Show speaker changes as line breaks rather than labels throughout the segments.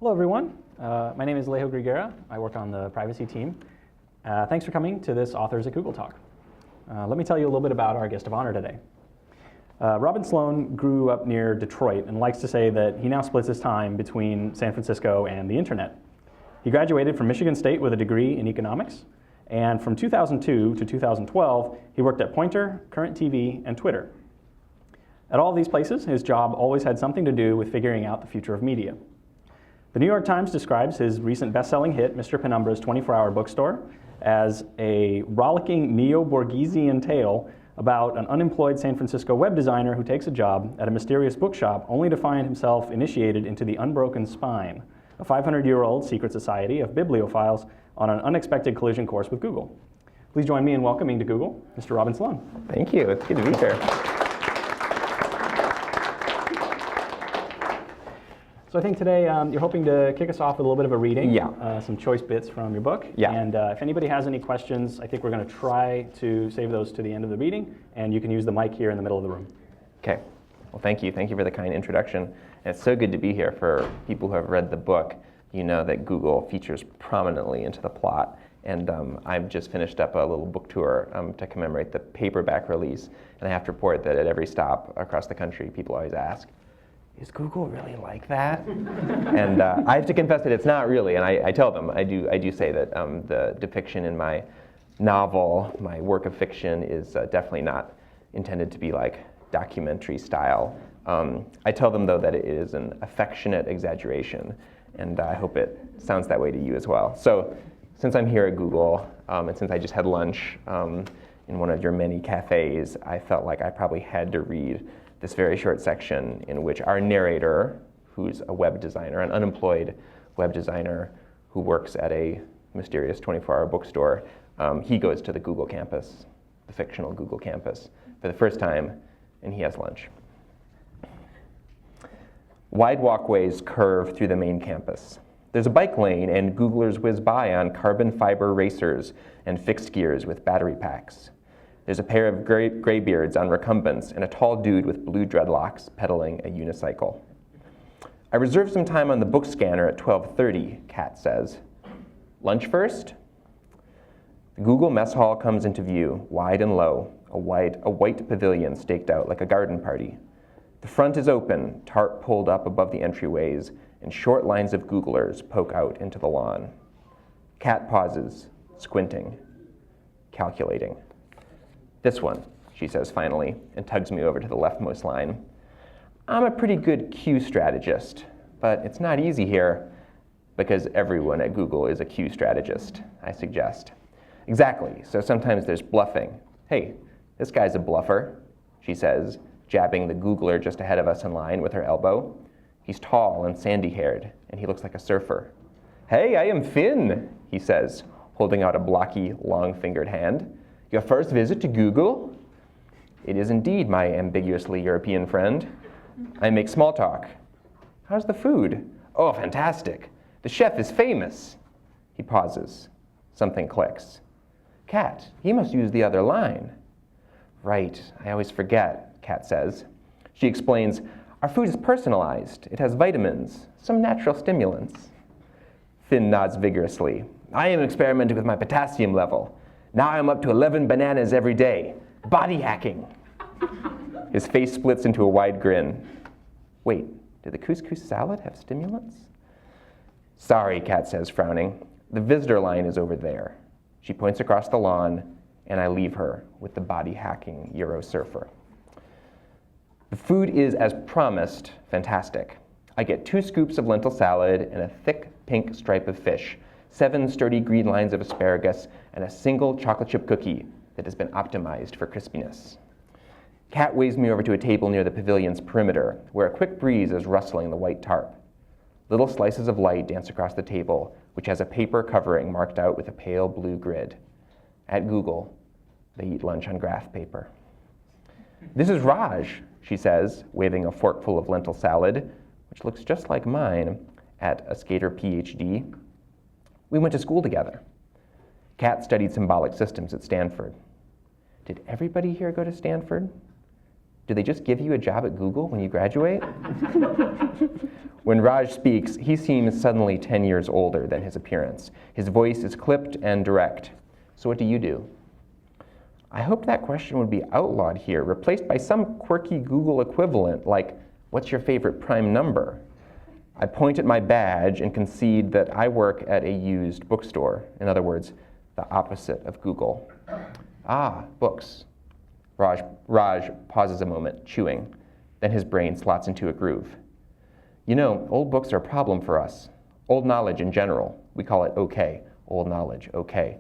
Hello, everyone. My name is Alejo Griguera. I work on the privacy team. Thanks for coming to this Authors at Google talk. Let me tell you a little bit about our guest of honor today. Robin Sloan grew up near Detroit and likes to say that he now splits his time between San Francisco and the internet. He graduated from Michigan State with a degree in economics, and from 2002 to 2012, he worked at Pointer, Current TV, and Twitter. At all of these places, his job always had something to do with figuring out the future of media. The New York Times describes his recent best-selling hit, Mr. Penumbra's 24-hour bookstore, as a rollicking neo-Borgesian tale about an unemployed San Francisco web designer who takes a job at a mysterious bookshop only to find himself initiated into the Unbroken Spine, a 500-year-old secret society of bibliophiles on an unexpected collision course with Google. Please join me in welcoming to Google, Mr. Robin Sloan.
Thank you. It's good to be here.
So I think today you're hoping to kick us off with a little bit of a reading,
Yeah.
Some choice bits from your book.
Yeah.
And if anybody has any questions, I think we're going to try to save those to the end of the reading, and you can use the mic here in the middle of the room.
Okay. Well, thank you. Thank you for the kind introduction. And it's so good to be here. For people who have read the book, you know that Google features prominently into the plot. And I've just finished up a little book tour to commemorate the paperback release. And I have to report that at every stop across the country, people always ask, is Google really like that? And I have to confess that it's not really. And I tell them, I do say that the depiction in my novel, my work of fiction, is definitely not intended to be like documentary style. I tell them, though, that it is an affectionate exaggeration. And I hope it sounds that way to you as well. So since I'm here at Google, and since I just had lunch in one of your many cafes, I felt like I probably had to read this very short section in which our narrator, who's a web designer, an unemployed web designer who works at a mysterious 24-hour bookstore, he goes to the Google campus, the fictional Google campus, for the first time, and he has lunch. Wide walkways curve through the main campus. There's a bike lane, and Googlers whiz by on carbon fiber racers and fixed gears with battery packs. There's a pair of graybeards on recumbents and a tall dude with blue dreadlocks pedaling a unicycle. I reserved some time on the book scanner at 12:30, Kat says. Lunch first? The Google mess hall comes into view, wide and low, a white pavilion staked out like a garden party. The front is open, tarp pulled up above the entryways, and short lines of Googlers poke out into the lawn. Kat pauses, squinting, calculating. This one, she says finally, and tugs me over to the leftmost line. I'm a pretty good Q strategist, but it's not easy here because everyone at Google is a Q strategist, I suggest. Exactly, so sometimes there's bluffing. Hey, this guy's a bluffer, she says, jabbing the Googler just ahead of us in line with her elbow. He's tall and sandy-haired, and he looks like a surfer. Hey, I am Finn, he says, holding out a blocky, long-fingered hand. Your first visit to Google? It is indeed, my ambiguously European friend. I make small talk. How's the food? Oh, fantastic. The chef is famous. He pauses. Something clicks. Kat, he must use the other line. Right, I always forget, Kat says. She explains, our food is personalized. It has vitamins, some natural stimulants. Finn nods vigorously. I am experimenting with my potassium level. Now I'm up to 11 bananas every day. Body hacking. His face splits into a wide grin. Wait, did the couscous salad have stimulants? Sorry, Kat says, frowning. The visitor line is over there. She points across the lawn, and I leave her with the body hacking Euro surfer. The food is, as promised, fantastic. I get 2 scoops of lentil salad and a thick pink stripe of fish, 7 sturdy green lines of asparagus, and a single chocolate chip cookie that has been optimized for crispiness. Kat waves me over to a table near the pavilion's perimeter, where a quick breeze is rustling the white tarp. Little slices of light dance across the table, which has a paper covering marked out with a pale blue grid. At Google, they eat lunch on graph paper. This is Raj, she says, waving a forkful of lentil salad, which looks just like mine, at a skater PhD. We went to school together. Kat studied symbolic systems at Stanford. Did everybody here go to Stanford? Do they just give you a job at Google when you graduate? When Raj speaks, he seems suddenly 10 years older than his appearance. His voice is clipped and direct. So what do you do? I hoped that question would be outlawed here, replaced by some quirky Google equivalent like, what's your favorite prime number? I point at my badge and concede that I work at a used bookstore. In other words, the opposite of Google. Ah, books. Raj pauses a moment, chewing. Then his brain slots into a groove. You know, old books are a problem for us. Old knowledge in general. We call it okay. Old knowledge, okay.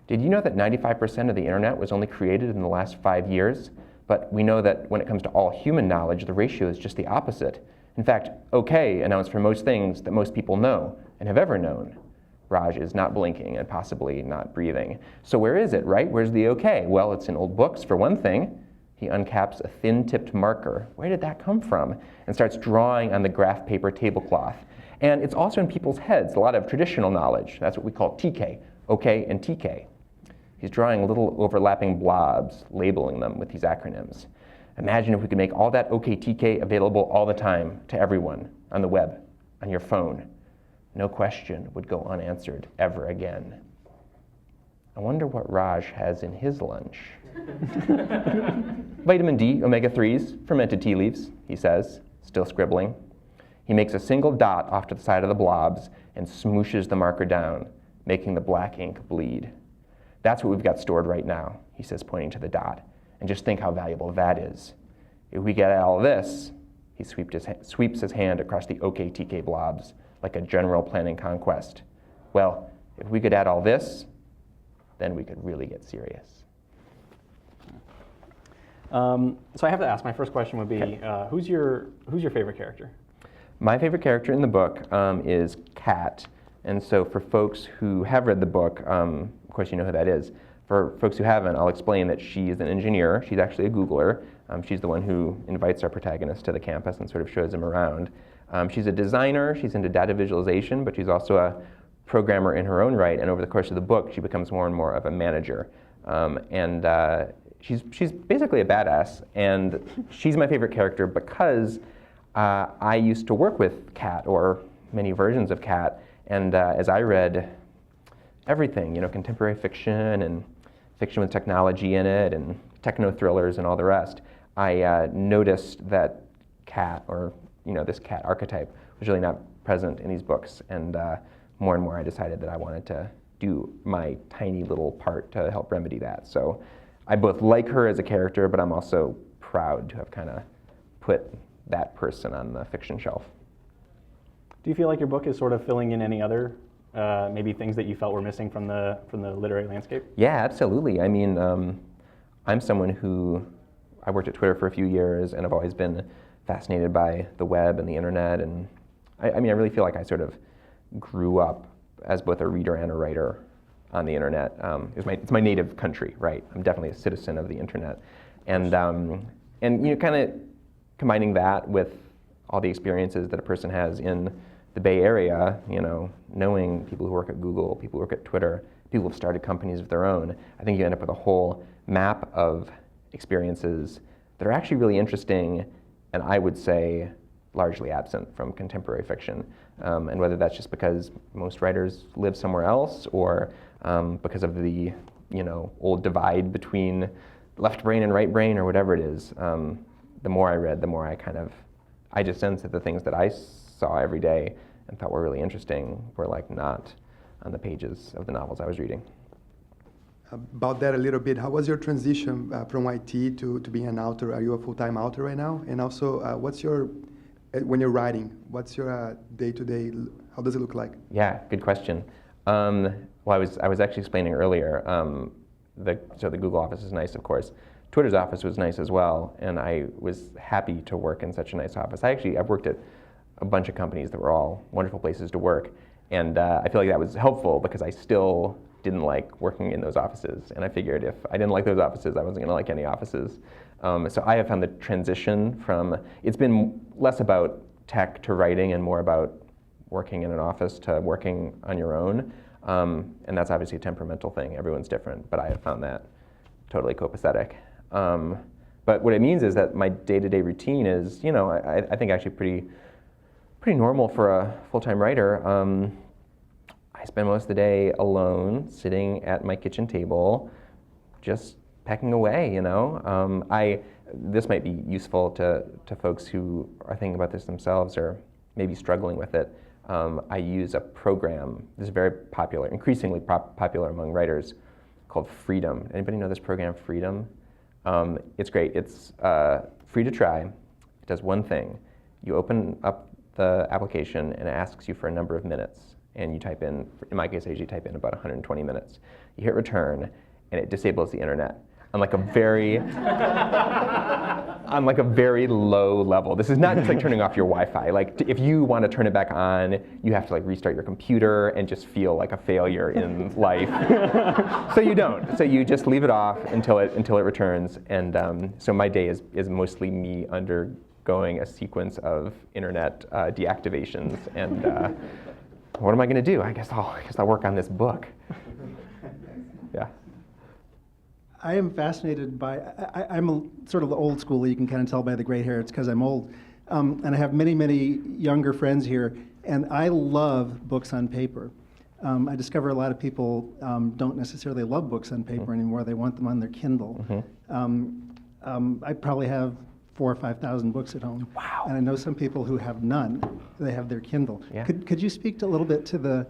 Did you know that 95% of the internet was only created in the last 5 years? But we know that when it comes to all human knowledge, the ratio is just the opposite. In fact, okay accounts for most things that most people know and have ever known. Raj is not blinking and possibly not breathing. So where is it, right? Where's the okay? Well, it's in old books, for one thing. He uncaps a thin-tipped marker. Where did that come from? And starts drawing on the graph paper tablecloth. And it's also in people's heads, a lot of traditional knowledge. That's what we call TK, okay and TK. He's drawing little overlapping blobs, labeling them with these acronyms. Imagine if we could make all that OKTK available all the time to everyone on the web, on your phone. No question would go unanswered ever again. I wonder what Raj has in his lunch. Vitamin D, omega-3s, fermented tea leaves, he says, still scribbling. He makes a single dot off to the side of the blobs and smooshes the marker down, making the black ink bleed. That's what we've got stored right now, he says, pointing to the dot. And just think how valuable that is. If we get all this, he sweeps his hand across the OKTK blobs like a general planning conquest. Well, if we could add all this, then we could really get serious.
So I have to ask, my first question would be, okay. Who's your favorite character?
My favorite character in the book is Kat. And so for folks who have read the book, of course you know who that is. For folks who haven't, I'll explain that she is an engineer. She's actually a Googler. She's the one who invites our protagonist to the campus and sort of shows him around. She's a designer. She's into data visualization, but she's also a programmer in her own right. And over the course of the book, she becomes more and more of a manager. She's basically a badass. And she's my favorite character because I used to work with Kat, or many versions of Kat. And as I read everything, contemporary fiction and fiction with technology in it and techno-thrillers and all the rest, I noticed that Kat, or this Kat archetype, was really not present in these books. And more I decided that I wanted to do my tiny little part to help remedy that. So I both like her as a character, but I'm also proud to have kind of put that person on the fiction shelf.
Do you feel like your book is sort of filling in any other maybe things that you felt were missing from the literary landscape?
Yeah, absolutely. I mean, I'm someone who, I worked at Twitter for a few years, and I've always been fascinated by the web and the internet. And I really feel like I sort of grew up as both a reader and a writer on the internet. It's my native country, right? I'm definitely a citizen of the internet. And kind of combining that with all the experiences that a person has in the Bay Area, knowing people who work at Google, people who work at Twitter, people who have started companies of their own, I think you end up with a whole map of experiences that are actually really interesting, and I would say largely absent from contemporary fiction. And whether that's just because most writers live somewhere else, or because of the old divide between left brain and right brain, or whatever it is, the more I read, the more I just sensed that the things that I saw every day and thought were really interesting were not on the pages of the novels I was reading.
About that a little bit, how was your transition from IT to being an author? Are you a full-time author right now? And also, when you're writing, what's your day-to-day, how does it look like?
Yeah, good question. Well, I was actually explaining earlier, so the Google office is nice, of course. Twitter's office was nice as well, and I was happy to work in such a nice office. I've worked at a bunch of companies that were all wonderful places to work, and I feel like that was helpful because I still didn't like working in those offices, and I figured if I didn't like those offices, I wasn't going to like any offices. So I have found the transition from, it's been less about tech to writing and more about working in an office to working on your own, and that's obviously a temperamental thing. Everyone's different, but I have found that totally copacetic. But what it means is that my day-to-day routine is, I think actually pretty pretty normal for a full-time writer. I spend most of the day alone, sitting at my kitchen table, just pecking away, you know. This might be useful to folks who are thinking about this themselves or maybe struggling with it. I use a program, this is very popular, increasingly popular among writers, called Freedom. Anybody know this program, Freedom? It's great. It's free to try. It does one thing. You open up the application and it asks you for a number of minutes. And you type in my case, I usually type in about 120 minutes. You hit return, and it disables the internet on like a very, on like a very low level. This is not just like turning off your Wi-Fi. Like if you want to turn it back on, you have to like restart your computer and just feel like a failure in life. So you don't. So you just leave it off until it returns. And so my day is mostly me undergoing a sequence of internet deactivations and. What am I going to do? I guess I'll work on this book. Yeah.
I am fascinated by, I'm a sort of old school, you can kind of tell by the gray hair, it's because I'm old. And I have many, many younger friends here, and I love books on paper. I discover a lot of people don't necessarily love books on paper anymore, they want them on their Kindle. I probably have 4,000 or 5,000 books at home.
Wow.
And I know some people who have none. They have their Kindle.
Yeah.
Could you speak a little bit to the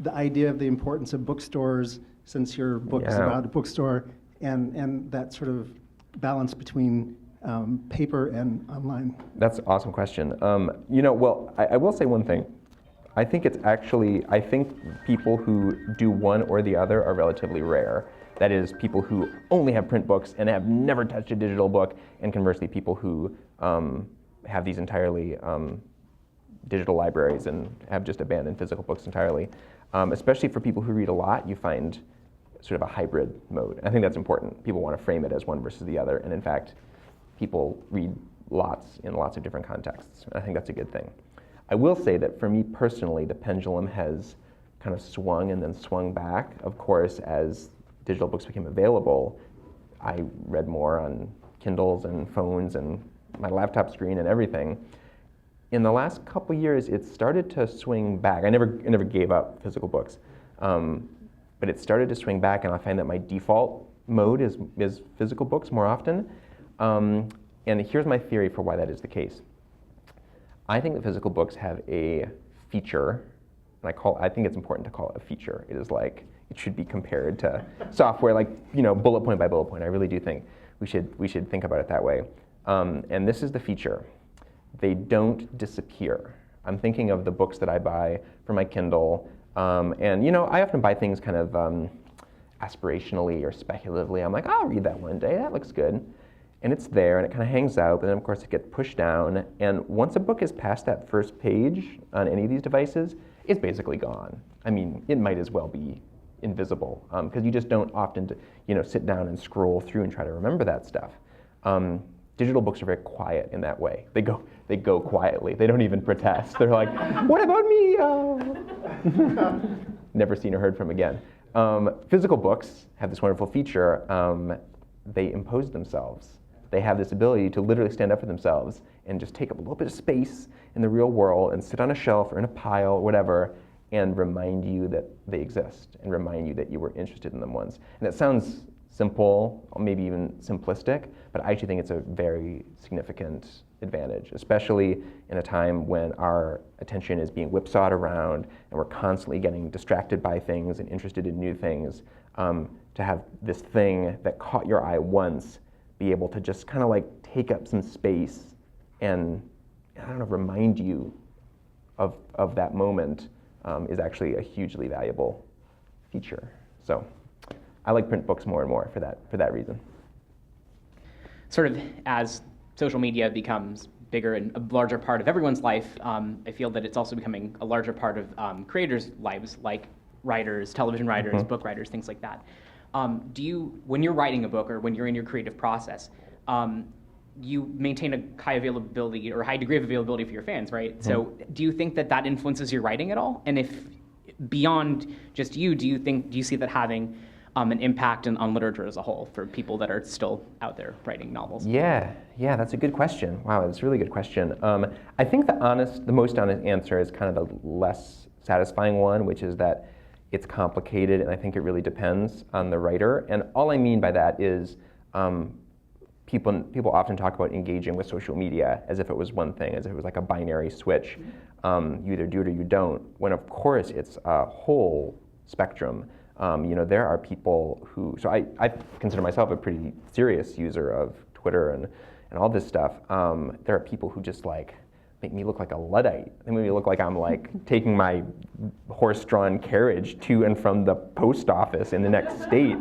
idea of the importance of bookstores, since your book is about a bookstore, and that sort of balance between paper and online?
That's an awesome question. Well, I will say one thing. I think people who do one or the other are relatively rare. That is, people who only have print books and have never touched a digital book, and conversely, people who have these entirely digital libraries and have just abandoned physical books entirely. Especially for people who read a lot, you find sort of a hybrid mode. I think that's important. People want to frame it as one versus the other, and in fact, people read lots in lots of different contexts. I think that's a good thing. I will say that for me personally, the pendulum has kind of swung and then swung back. Of course, as digital books became available, I read more on Kindles and phones and my laptop screen and everything. In the last couple years, it started to swing back. I never gave up physical books, but it started to swing back, and I find that my default mode is physical books more often. And here's my theory for why that is the case. I think that physical books have a feature, and I think it's important to call it a feature. It is like, it should be compared to software, like, bullet point by bullet point. I really do think we should think about it that way. And this is the feature. They don't disappear. I'm thinking of the books that I buy for my Kindle, and I often buy things kind of aspirationally or speculatively. I'm like, I'll read that one day, that looks good. And it's there, and it kind of hangs out, but then of course it gets pushed down. And once a book is past that first page on any of these devices, it's basically gone. I mean, it might as well be invisible, because you just don't often sit down and scroll through and try to remember that stuff. Digital books are very quiet in that way. They go quietly. They don't even protest. They're like, what about me? Never seen or heard from again. Physical books have this wonderful feature. They impose themselves. They have this ability to literally stand up for themselves and just take up a little bit of space in the real world and sit on a shelf or in a pile or whatever and remind you that they exist and remind you that you were interested in them once. And it sounds simple, or maybe even simplistic, but I actually think it's a very significant advantage, especially in a time when our attention is being whipsawed around and we're constantly getting distracted by things and interested in new things. To have this thing that caught your eye once be able to just kind of like take up some space and, remind you of that moment is actually a hugely valuable feature. So I like print books more and more for that reason.
Sort of as social media becomes bigger and a larger part of everyone's life, I feel that it's also becoming a larger part of creators' lives, like writers, television writers, book writers, things like that. When you're writing a book or when you're in your creative process, you maintain a high availability or high degree of availability for your fans, right? So do you think that influences your writing at all? And if beyond just you, do you see that having an impact on literature as a whole for people that are still out there writing novels?
Yeah, that's a good question. Wow, that's a really good question. I think the most honest answer is kind of the less satisfying one, which is that it's complicated, and I think it really depends on the writer. And all I mean by that is people often talk about engaging with social media as if it was one thing, as if it was like a binary switch. You either do it or you don't, when of course it's a whole spectrum. There are people who, so I consider myself a pretty serious user of Twitter and all this stuff. There are people who just like make me look like a Luddite. They make me look like I'm like taking my horse-drawn carriage to and from the post office in the next state,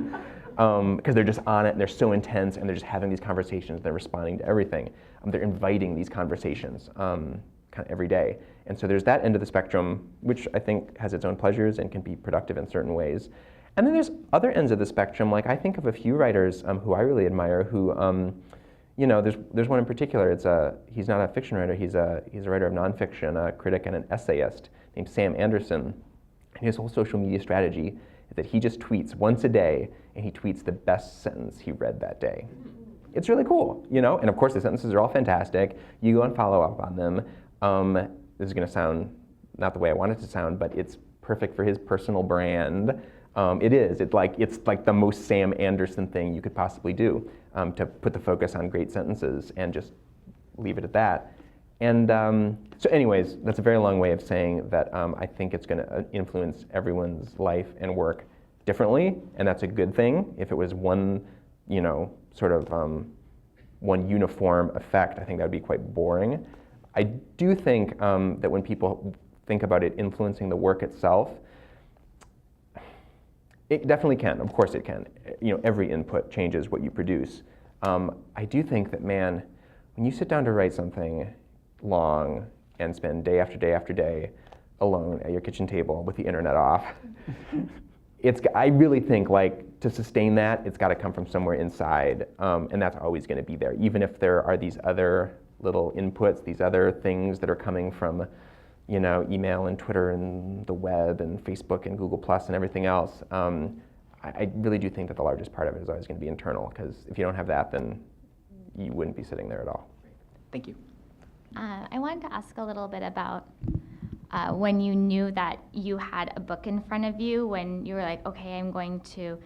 because they're just on it and they're so intense and they're just having these conversations. They're responding to everything. They're inviting these conversations kind of every day. And so there's that end of the spectrum, which I think has its own pleasures and can be productive in certain ways. And then there's other ends of the spectrum. Like I think of a few writers who I really admire who, there's one in particular. He's not a fiction writer. He's a writer of nonfiction, a critic and an essayist named Sam Anderson. And his whole social media strategy is that he just tweets once a day, and he tweets the best sentence he read that day. It's really cool, And of course the sentences are all fantastic. You go and follow up on them. This is going to sound not the way I want it to sound, but it's perfect for his personal brand. It is. It's like the most Sam Anderson thing you could possibly do, to put the focus on great sentences and just leave it at that. And so anyways, that's a very long way of saying that I think it's going to influence everyone's life and work differently, and that's a good thing. If it was one, one uniform effect, I think that would be quite boring. I do think that when people think about it influencing the work itself, it definitely can. Of course it can. Every input changes what you produce. I do think that, man, when you sit down to write something long and spend day after day after day alone at your kitchen table with the internet off, I really think to sustain that, it's got to come from somewhere inside, and that's always going to be there, even if there are these other little inputs, these other things that are coming from, email and Twitter and the web and Facebook and Google Plus and everything else. I really do think that the largest part of it is always going to be internal, because if you don't have that, then you wouldn't be sitting there at all.
Thank you.
I wanted to ask a little bit about when you knew that you had a book in front of you, when you were like, okay, I'm going to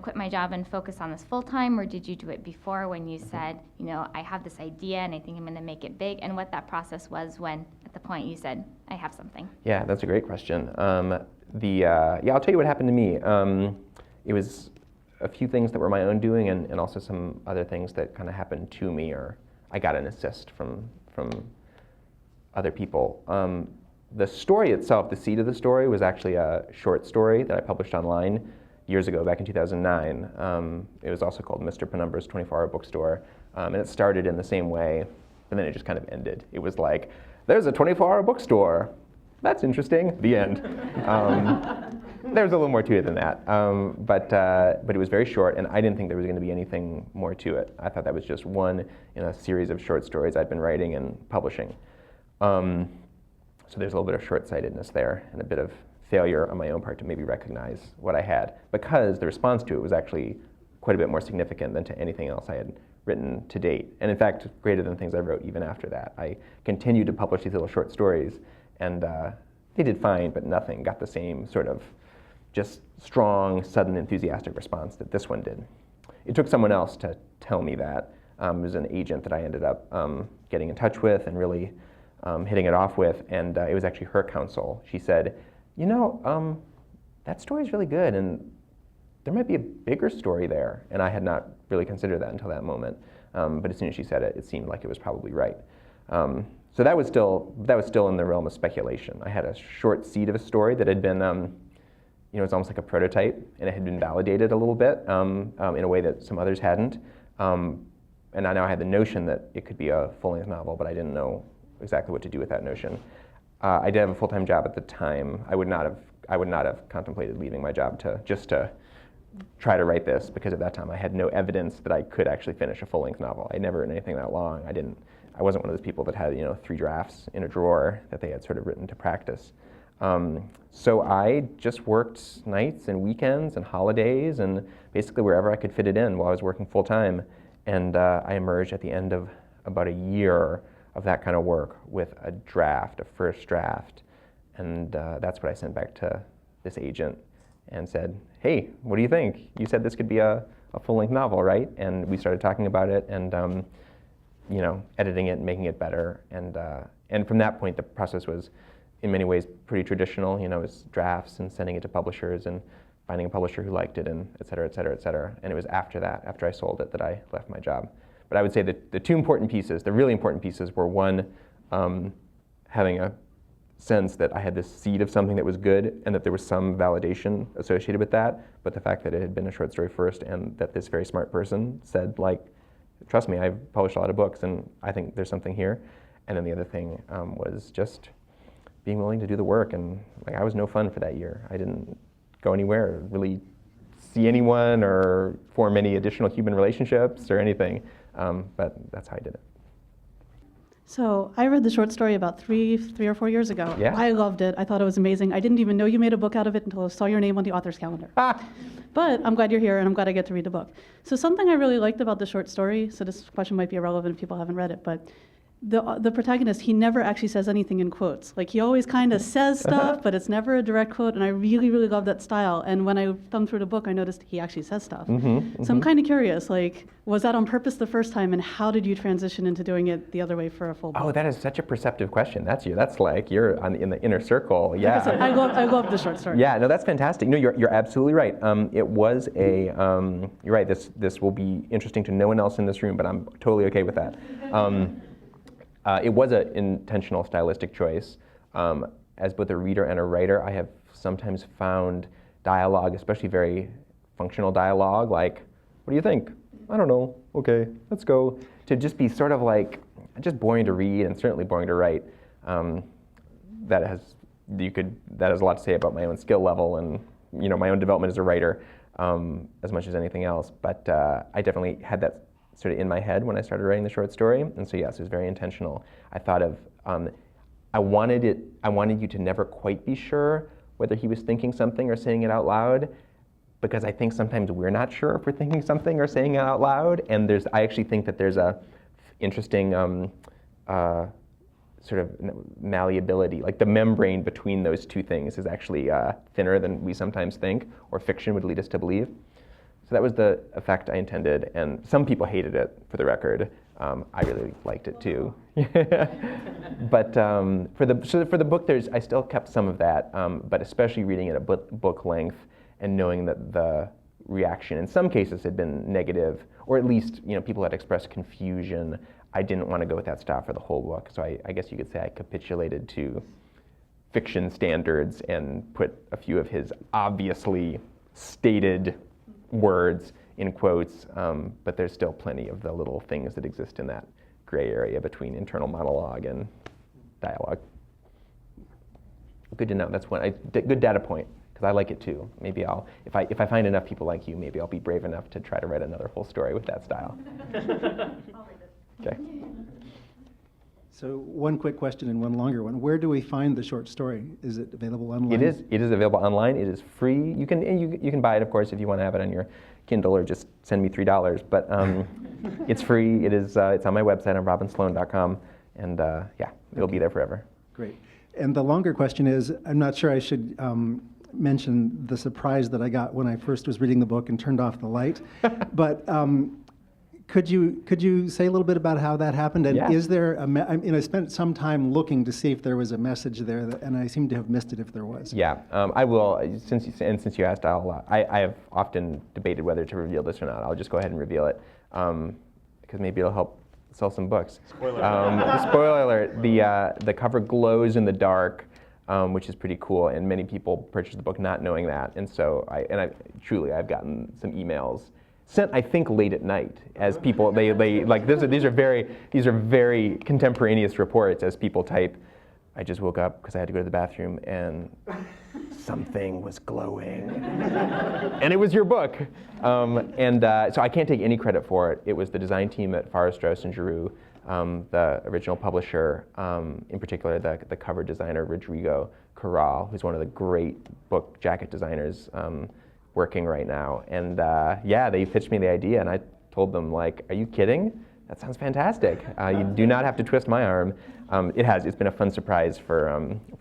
quit my job and focus on this full time, or did you do it before when you said, I have this idea and I think I'm going to make it big, and what that process was when, at the point you said, I have something?
Yeah, that's a great question. I'll tell you what happened to me. It was a few things that were my own doing, and also some other things that kind of happened to me, or I got an assist from other people. The story itself, the seed of the story, was actually a short story that I published online years ago, back in 2009. It was also called Mr. Penumbra's 24-Hour Bookstore, and it started in the same way, and then it just kind of ended. It was like, there's a 24-hour bookstore. That's interesting. The end. There's a little more to it than that, but it was very short, and I didn't think there was going to be anything more to it. I thought that was just one in a series of short stories I'd been writing and publishing. So there's a little bit of short-sightedness there, and a bit of failure on my own part to maybe recognize what I had, because the response to it was actually quite a bit more significant than to anything else I had written to date. And in fact, greater than things I wrote even after that. I continued to publish these little short stories, and they did fine, but nothing got the same sort of just strong, sudden, enthusiastic response that this one did. It took someone else to tell me that. It was an agent that I ended up getting in touch with and really hitting it off with, and it was actually her counsel. She said, that story's really good, and there might be a bigger story there. And I had not really considered that until that moment. But as soon as she said it, it seemed like it was probably right. So that was still in the realm of speculation. I had a short seed of a story that had been, it's almost like a prototype, and it had been validated a little bit in a way that some others hadn't. And now I had the notion that it could be a full-length novel, but I didn't know exactly what to do with that notion. I did have a full-time job at the time. I would not have contemplated leaving my job to try to write this, because at that time I had no evidence that I could actually finish a full-length novel. I'd never written anything that long. I wasn't one of those people that had 3 drafts in a drawer that they had sort of written to practice. So I just worked nights and weekends and holidays and basically wherever I could fit it in while I was working full time. And I emerged at the end of about a year of that kind of work with a first draft. And that's what I sent back to this agent and said, hey, what do you think? You said this could be a full-length novel, right? And we started talking about it and editing it, making it better. And from that point, the process was in many ways pretty traditional. It was drafts and sending it to publishers and finding a publisher who liked it and et cetera, et cetera, et cetera. And it was after that, after I sold it, that I left my job. But I would say that the two important pieces, the really important pieces were one, having a sense that I had this seed of something that was good and that there was some validation associated with that, but the fact that it had been a short story first and that this very smart person said, trust me, I've published a lot of books and I think there's something here. And then the other thing was just being willing to do the work, and I was no fun for that year. I didn't go anywhere, really see anyone or form any additional human relationships or anything, but that's how I did it.
So I read the short story about three or 4 years ago.
Yeah.
I loved it. I thought it was amazing. I didn't even know you made a book out of it until I saw your name on the author's calendar. But I'm glad you're here, and I'm glad I get to read the book. So something I really liked about the short story, so this question might be irrelevant if people haven't read it, but the protagonist, he never actually says anything in quotes. He always kind of says stuff, but it's never a direct quote, and I really, really love that style. And when I thumbed through the book, I noticed he actually says stuff. So I'm kind of curious, was that on purpose the first time, and how did you transition into doing it the other way for a full book?
Oh, that is such a perceptive question. That's you. That's you're in the inner circle. Yeah.
Like I said, I love the short story.
Yeah, no, that's fantastic. No, you're absolutely right. It was you're right, this will be interesting to no one else in this room, but I'm totally okay with that. It was an intentional stylistic choice. As both a reader and a writer, I have sometimes found dialogue, especially very functional dialogue, what do you think? I don't know. Okay, let's go. To just be sort of just boring to read and certainly boring to write. That has a lot to say about my own skill level and my own development as a writer as much as anything else. But I definitely had that sort of in my head when I started writing the short story, and so yes, it was very intentional. I thought of, I wanted you to never quite be sure whether he was thinking something or saying it out loud, because I think sometimes we're not sure if we're thinking something or saying it out loud, and I actually think that there's a interesting sort of malleability, the membrane between those two things is actually thinner than we sometimes think, or fiction would lead us to believe. So that was the effect I intended, and some people hated it, for the record. I really liked it too. But for the book, I still kept some of that, but especially reading it at book length and knowing that the reaction in some cases had been negative, or at least people had expressed confusion. I didn't want to go with that style for the whole book, so I guess you could say I capitulated to fiction standards and put a few of his obviously stated words in quotes, but there's still plenty of the little things that exist in that gray area between internal monologue and dialogue. Good to know. That's good data point, because I like it too. Maybe if I find enough people like you, maybe I'll be brave enough to try to write another full story with that style. Okay.
So one quick question and one longer one. Where do we find the short story? Is it available online?
It is available online. It is free. You can buy it, of course, if you want to have it on your Kindle, or just send me $3. But it's free. It's on my website on robinsloan.com, and it'll be there forever.
Great. And the longer question is, I'm not sure I should mention the surprise that I got when I first was reading the book and turned off the light, but. Could you say a little bit about how that happened? And
Yeah.
Is there I spent some time looking to see if there was a message there, and I seem to have missed it if there was.
Yeah, I will. Since you asked, I have often debated whether to reveal this or not. I'll just go ahead and reveal it, because maybe it'll help sell some books. Spoiler alert: the cover glows in the dark, which is pretty cool, and many people purchase the book not knowing that. And so I've gotten some emails sent, I think, late at night, as people these are very contemporaneous reports as people type, I just woke up because I had to go to the bathroom and something was glowing, and it was your book, so I can't take any credit for it. It was the design team at Farrar, Straus & Giroux the original publisher, in particular the cover designer, Rodrigo Corral, who's one of the great book jacket designers working right now. And yeah, they pitched me the idea, and I told them, like, are you kidding? That sounds fantastic. You do not have to twist my arm. It's been a fun surprise for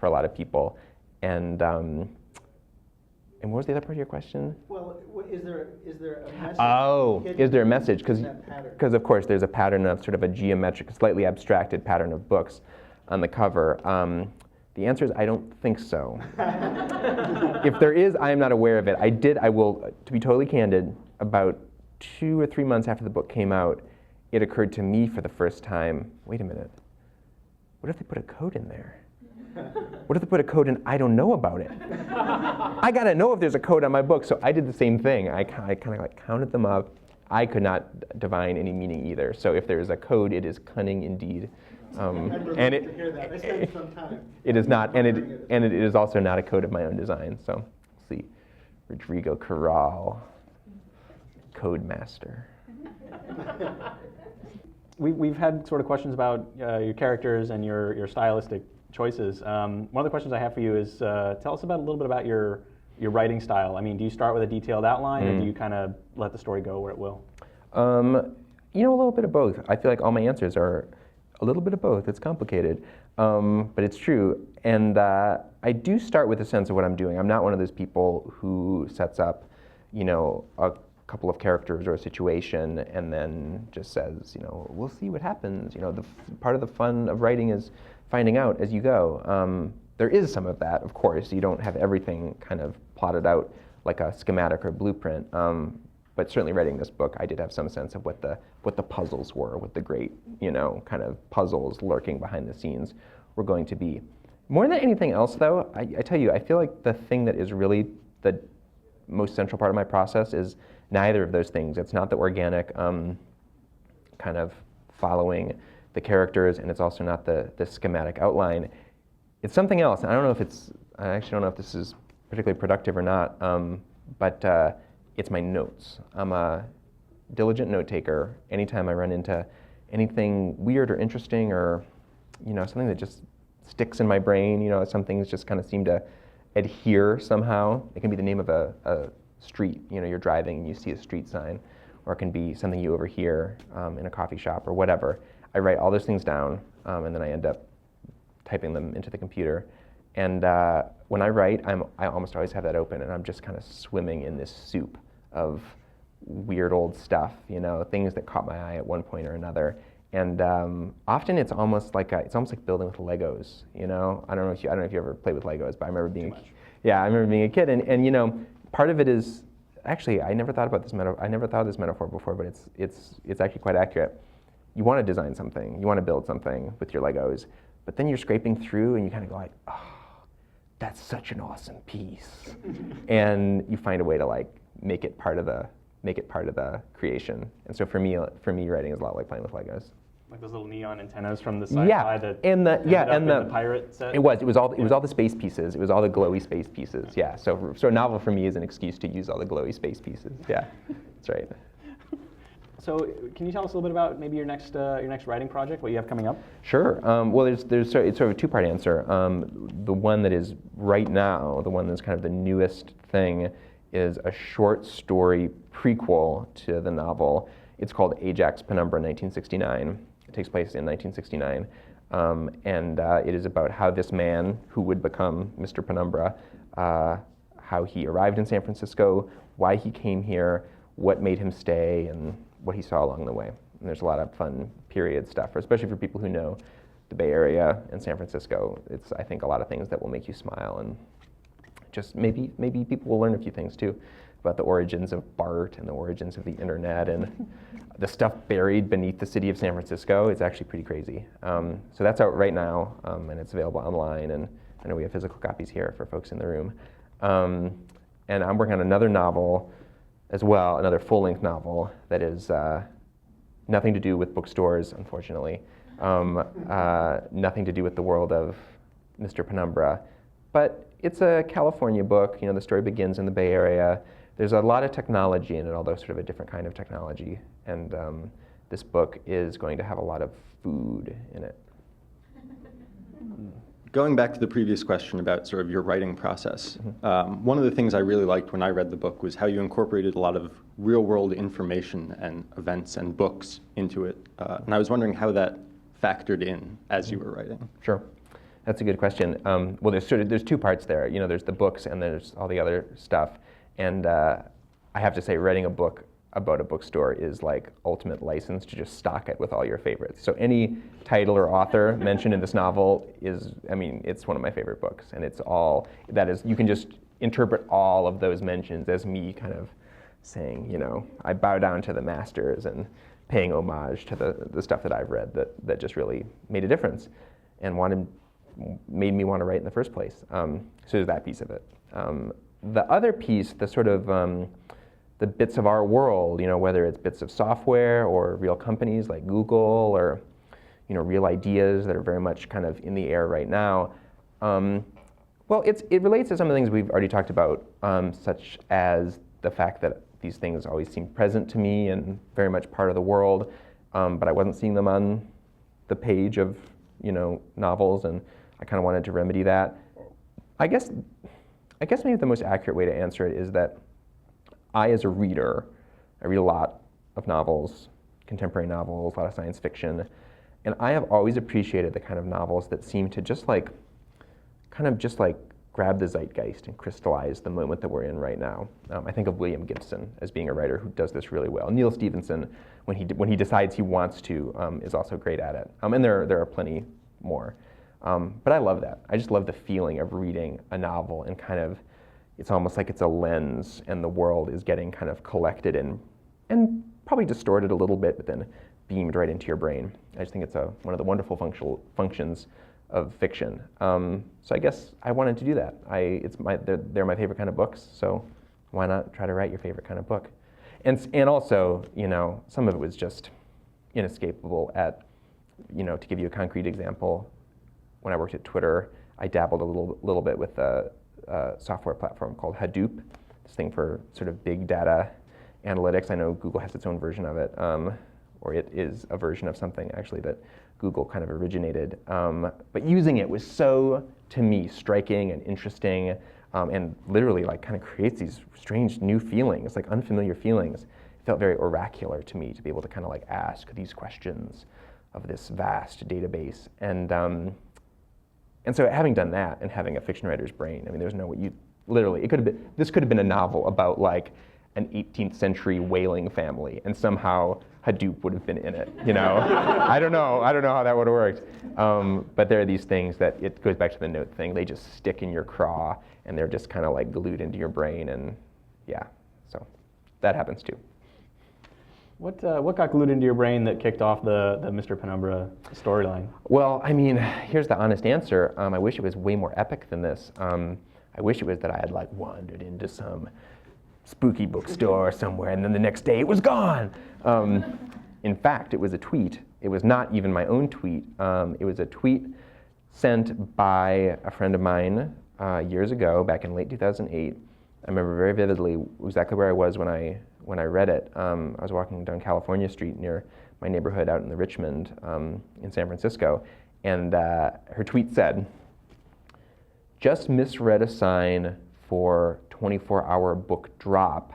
a lot of people. And what was the other part of your question?
Well, is there a message?
Oh, is there a message?
That pattern?
Because of course there's a pattern of sort of a geometric, slightly abstracted pattern of books on the cover. The answer is I don't think so. If there is, I am not aware of it. I will, to be totally candid, about 2 or 3 months after the book came out, it occurred to me for the first time, wait a minute, what if they put a code in there? What if they put a code in, I don't know about it? I gotta know if there's a code on my book. So I did the same thing. I kind of like counted them up. I could not divine any meaning either. So if there is a code, it is cunning indeed.
And to hear that. I spent some time.
It is not, and it is also not a code of my own design. So let's see, Rodrigo Corral, Code Master.
We've had sort of questions about your characters and your stylistic choices. One of the questions I have for you is, tell us a little bit about your writing style. I mean, do you start with a detailed outline, or do you kind of let the story go where it will?
You know, a little bit of both. I feel like all my answers are a little bit of both. It's complicated, but it's true. And I do start with a sense of what I'm doing. I'm not one of those people who sets up, you know, a couple of characters or a situation and then just says, you know, we'll see what happens. You know, part of the fun of writing is finding out as you go. There is some of that, of course. You don't have everything kind of plotted out like a schematic or blueprint. But certainly writing this book, I did have some sense of what the puzzles were, what the great, you know, kind of puzzles lurking behind the scenes were going to be. More than anything else, though, I tell you, I feel like the thing that is really the most central part of my process is neither of those things. It's not the organic kind of following the characters, and it's also not the schematic outline. It's something else. I actually don't know if this is particularly productive or not, but it's my notes. I'm a diligent note taker. Anytime I run into anything weird or interesting, or, you know, something that just sticks in my brain, you know, some things just kind of seem to adhere somehow. It can be the name of a street. You know, you're driving and you see a street sign, or it can be something you overhear in a coffee shop or whatever. I write all those things down, and then I end up typing them into the computer. And when I write, I almost always have that open, and I'm just kind of swimming in this soup of weird old stuff, you know, things that caught my eye at one point or another. And often it's almost like building with Legos, you know. I don't know if you ever played with Legos, but I remember being a kid, and you know, part of it is actually I never thought of this metaphor before, but it's actually quite accurate. You want to design something, you want to build something with your Legos, but then you're scraping through and you kind of go like, oh, that's such an awesome piece, and you find a way to like make it part of the creation. And so for me, writing is a lot like playing with Legos.
Like those little neon antennas from the sci-fi that
and the
pirate set.
It was all the space pieces. It was all the glowy space pieces. Yeah. So a novel for me is an excuse to use all the glowy space pieces. Yeah, that's right.
So can you tell us a little bit about maybe your next writing project, what you have coming up?
Sure. Well, it's sort of a two-part answer. The one that is right now, the one that's kind of the newest thing, is a short story prequel to the novel. It's called Ajax Penumbra 1969. It takes place in 1969. And it is about how this man, who would become Mr. Penumbra, how he arrived in San Francisco, why he came here, what made him stay, and what he saw along the way. And there's a lot of fun period stuff, especially for people who know the Bay Area and San Francisco. It's, I think, a lot of things that will make you smile, and just maybe people will learn a few things too about the origins of BART and the origins of the internet and the stuff buried beneath the city of San Francisco. It's actually pretty crazy. So that's out right now, and it's available online, and I know we have physical copies here for folks in the room. And I'm working on another novel as well, another full-length novel that is nothing to do with bookstores, unfortunately, nothing to do with the world of Mr. Penumbra, but it's a California book. You know, the story begins in the Bay Area. There's a lot of technology in it, although sort of a different kind of technology. And this book is going to have a lot of food in it.
Going back to the previous question about sort of your writing process, one of the things I really liked when I read the book was how you incorporated a lot of real-world information and events and books into it. And I was wondering how that factored in as you were writing.
Sure. That's a good question. Well, there's two parts there. You know, there's the books and there's all the other stuff. And I have to say, writing a book about a bookstore is like ultimate license to just stock it with all your favorites. So any title or author mentioned in this novel is, I mean, it's one of my favorite books. And it's all, that is, you can just interpret all of those mentions as me kind of saying, you know, I bow down to the masters and paying homage to the stuff that I've read that just really made a difference and made me want to write in the first place. So there's that piece of it. The other piece, the sort of the bits of our world, you know, whether it's bits of software or real companies like Google or, you know, real ideas that are very much kind of in the air right now. Well, it relates to some of the things we've already talked about, such as the fact that these things always seem present to me and very much part of the world, but I wasn't seeing them on the page of, you know, novels, and I kind of wanted to remedy that. I guess maybe the most accurate way to answer it is that I, as a reader, I read a lot of novels, contemporary novels, a lot of science fiction, and I have always appreciated the kind of novels that seem to just like, kind of just like grab the zeitgeist and crystallize the moment that we're in right now. I think of William Gibson as being a writer who does this really well. Neil Stephenson, when he decides he wants to, is also great at it. And there are plenty more. But I love that. I just love the feeling of reading a novel and kind of, it's almost like it's a lens and the world is getting kind of collected and probably distorted a little bit, but then beamed right into your brain. I just think it's one of the wonderful functions of fiction. So I guess I wanted to do that. They're my favorite kind of books, so why not try to write your favorite kind of book? And also, you know, some of it was just inescapable you know, to give you a concrete example, when I worked at Twitter, I dabbled a little bit with a software platform called Hadoop, this thing for sort of big data analytics. I know Google has its own version of it, or it is a version of something actually that Google kind of originated. But using it was so, to me, striking and interesting, and literally like kind of creates these strange new feelings, like unfamiliar feelings. It felt very oracular to me to be able to kind of like ask these questions of this vast database. And so having done that and having a fiction writer's brain, I mean, there's no way this could have been a novel about like an 18th century whaling family, and somehow Hadoop would have been in it, you know? I don't know how that would have worked. But there are these things that, it goes back to the note thing, they just stick in your craw and they're just kind of like glued into your brain, and yeah, so that happens too.
What got glued into your brain that kicked off the Mr. Penumbra storyline?
Well, I mean, here's the honest answer. I wish it was way more epic than this. I wish it was that I had like wandered into some spooky bookstore somewhere and then the next day it was gone. In fact, it was a tweet. It was not even my own tweet. It was a tweet sent by a friend of mine years ago, back in late 2008. I remember very vividly exactly where I was when I read it. I was walking down California Street near my neighborhood out in the Richmond in San Francisco, and her tweet said, "Just misread a sign for 24-hour book drop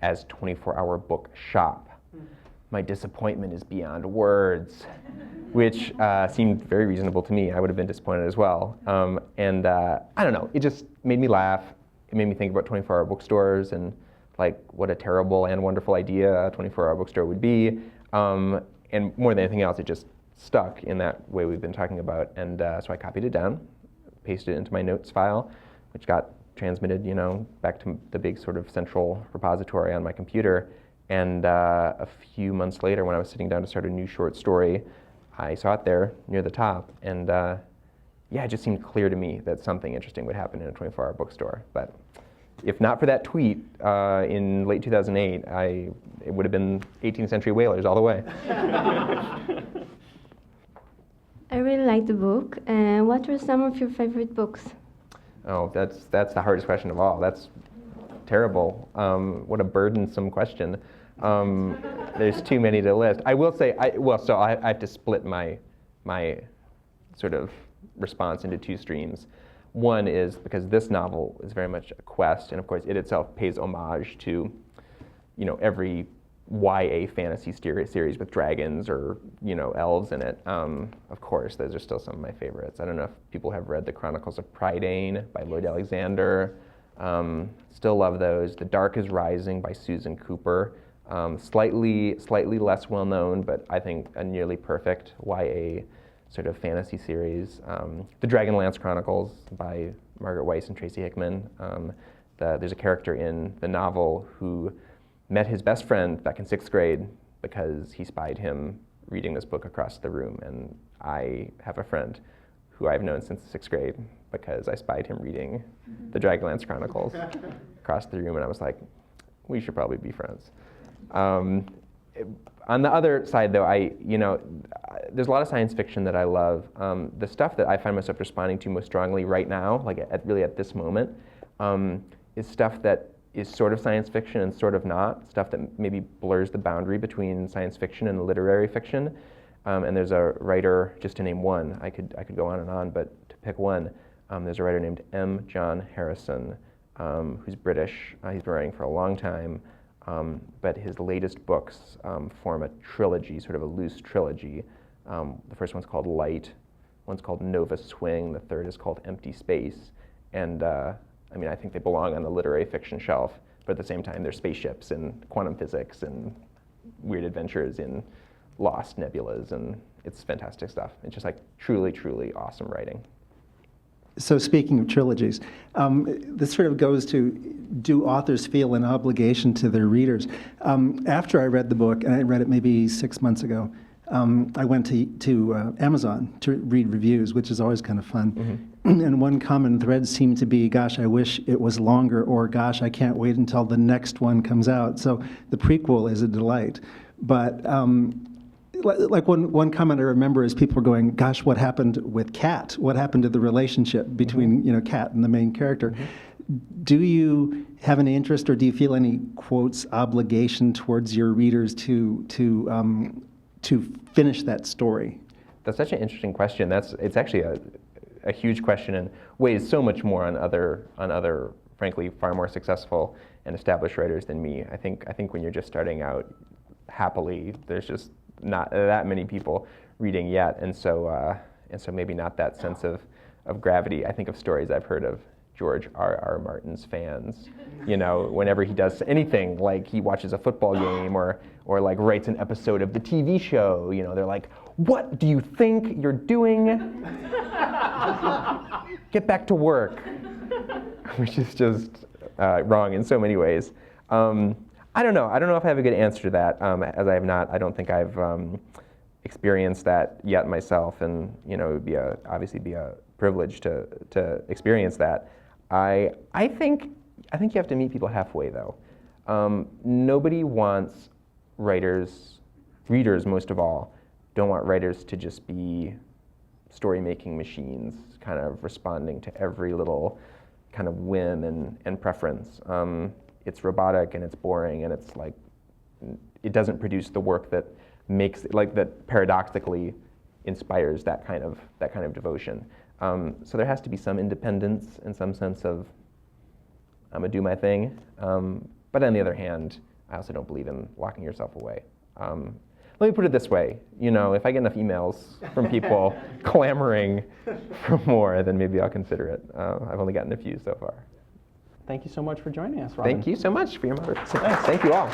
as 24-hour book shop. My disappointment is beyond words," which seemed very reasonable to me. I would have been disappointed as well. And I don't know, it just made me laugh. It made me think about 24-hour bookstores and like what a terrible and wonderful idea a 24-hour bookstore would be. And more than anything else, it just stuck in that way we've been talking about. And so I copied it down, pasted it into my notes file, which got transmitted, you know, back to the big sort of central repository on my computer. And a few months later, when I was sitting down to start a new short story, I saw it there near the top. And yeah, it just seemed clear to me that something interesting would happen in a 24-hour bookstore. But if not for that tweet in late 2008, it would have been 18th century whalers all the way.
I really like the book. What were some of your favorite books?
Oh, that's the hardest question of all. That's terrible. What a burdensome question. There's too many to list. I will say, I have to split my sort of response into two streams. One is because this novel is very much a quest, and of course it itself pays homage to, every YA fantasy series with dragons or, elves in it. Of course, those are still some of my favorites. I don't know if people have read The Chronicles of Prydain by Lloyd Alexander. Still love those. The Dark is Rising by Susan Cooper. Slightly less well known, but I think a nearly perfect YA sort of fantasy series. The Dragonlance Chronicles by Margaret Weiss and Tracy Hickman. There's a character in the novel who met his best friend back in 6th grade because he spied him reading this book across the room. And I have a friend who I've known since 6th grade because I spied him reading the Dragonlance Chronicles across the room, and I was like, we should probably be friends. On the other side, though, there's a lot of science fiction that I love. The stuff that I find myself responding to most strongly right now, like at this moment, is stuff that is sort of science fiction and sort of not, stuff that maybe blurs the boundary between science fiction and literary fiction. And there's a writer, just to name one, I could go on, but to pick one, there's a writer named M. John Harrison, who's British. He's been writing for a long time. But his latest books form a trilogy, sort of a loose trilogy. The first one's called Light, one's called Nova Swing, the third is called Empty Space. And I think they belong on the literary fiction shelf, but at the same time they're spaceships and quantum physics and weird adventures in lost nebulas, and it's fantastic stuff. It's just like truly, truly awesome writing.
So speaking of trilogies, this sort of goes to, do authors feel an obligation to their readers? After I read the book, and I read it maybe 6 months ago, I went to Amazon to read reviews, which is always kind of fun. Mm-hmm. And one common thread seemed to be, gosh, I wish it was longer, or gosh, I can't wait until the next one comes out. So the prequel is a delight. But like one comment I remember is people were going, gosh, what happened with Kat? What happened to the relationship between Kat and the main character? Mm-hmm. Do you have any interest, or do you feel any, quotes, obligation towards your readers to finish that story?
That's such an interesting question. It's actually a huge question and weighs so much more on other frankly far more successful and established writers than me. I think when you're just starting out, happily, there's just not that many people reading yet, and so maybe not that sense of gravity. I think of stories I've heard of George R.R. Martin's fans, whenever he does anything, like he watches a football game or like writes an episode of the TV show, they're like, what do you think you're doing? Get back to work, which is just wrong in so many ways. I don't know if I have a good answer to that, as I don't think I've experienced that yet myself, and it would be obviously be a privilege to experience that. I think you have to meet people halfway, though. Nobody wants readers most of all, don't want writers to just be story-making machines, kind of responding to every little kind of whim and preference. It's robotic and it's boring, and it's like it doesn't produce the work that makes that paradoxically inspires that kind of devotion. So there has to be some independence and some sense of I'm gonna do my thing. But on the other hand, I also don't believe in locking yourself away. Let me put it this way, if I get enough emails from people clamoring for more, then maybe I'll consider it. I've only gotten a few so far.
Thank you so much for joining us, Robin.
Thank you so much for your moderation. Thank you all.